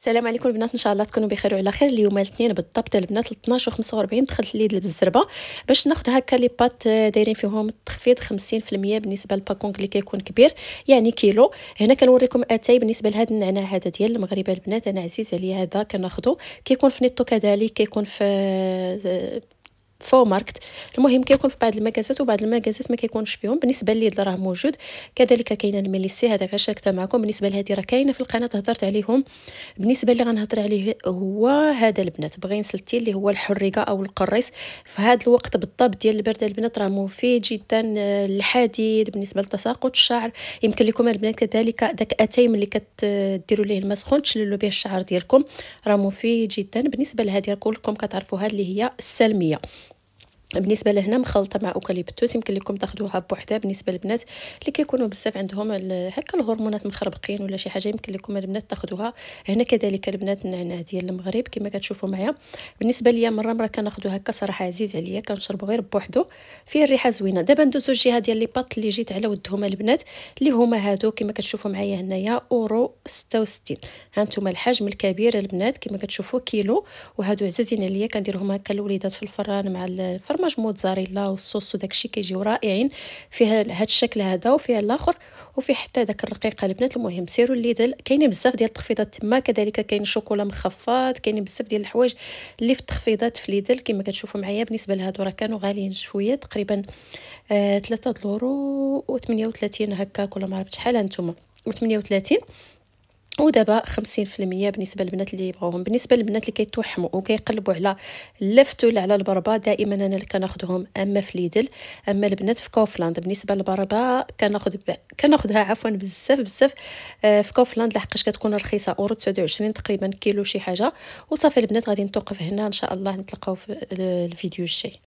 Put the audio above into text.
السلام عليكم البنات، ان شاء الله تكونوا بخير وعلى خير. اليوم الاثنين بالضبط البنات 12 و 45 دخلت ليدل بالزربه باش ناخذ هكا لي بات دايرين فيهم تخفيض 50% بالنسبه للباكونغ اللي كيكون كبير يعني كيلو. هنا كنوريكم اتاي بالنسبه لهذا النعناع هذا ديال المغربه البنات، انا عزيز عليا هذا كناخذو، كيكون في نيتو كذلك كيكون في فو ماركت. المهم كيكون في بعض المكازات وبعض المكازات ما كيكونش فيهم. بالنسبه لي راه موجود كذلك. كاينه الميليسي هذا غير شاركتها معكم. بالنسبه لهذه راه كاينه في القناه هضرت عليهم. بالنسبه اللي غنهضر عليه هو هذا البنات بغي نسلتي اللي هو الحريقه او القريص في هذا الوقت بالضبط ديال البرد البنات، راه مفيد جدا للحديد بالنسبه لتساقط الشعر. يمكن لكم البنات كذلك داك اتايم اللي كديروا ليه الماء سخون تشللوا به الشعر ديالكم، راه مفيد جدا. بالنسبه لهذه كلكم كتعرفوها اللي هي السلميه. بالنسبه لهنا مخلطه مع اوكاليبتوس، يمكن لكم تاخذوها بوحدها. بالنسبه للبنات اللي كيكونوا بزاف عندهم هكا الهرمونات مخربقين ولا شي حاجه يمكن لكم البنات تاخذوها. هنا كذلك البنات النعناع ديال المغرب كما كتشوفوا معايا. بالنسبه ليا مره كناخذو هكا صراحه عزيز عليا، كنشربو غير بوحدو، فيه الريحه زوينه. دابا ندوزو الجهه ديال لي بات اللي جيت على ودهما البنات اللي هما هادو كما كتشوفوا معايا هنايا اورو 66. ها انتم الحجم الكبير البنات كما كتشوفوا كيلو، وهادو عزازين عليا كنديرهم هكا الوليدات في الفران مع الفرماج موتزاريلا والصوص وداكشي كيجيو رائعين. فيها هاد الشكل هذا وفيها الاخر وفي حتى داك الرقيقه البنات. المهم سيروا ليدل، كاينين بزاف ديال التخفيضات تما، كذلك كاين شوكولا مخفض، كاينين بزاف ديال الحوايج اللي في التخفيضات في ليدل كما كتشوفوا معايا. بالنسبه لهادو راه كانوا غاليين شويه تقريبا 3 دولار و38 هكاك ولا ما عرفت شحال هانتوما و38. ودابا 50% بالنسبه للبنات اللي يبغوهم. بالنسبه للبنات اللي كيتوحموا وكيقلبوا على اللفت ولا على البربه، دائما انا اللي كناخذهم اما في ليدل اما البنات في كوفلاند. بالنسبه للبربه كناخذها عفوا بزاف في كوفلاند لحقاش كتكون رخيصه، اورو 29 تقريبا كيلو شي حاجه. وصافي البنات غادي نتوقف هنا، ان شاء الله نتلاقاو في الفيديو الجاي.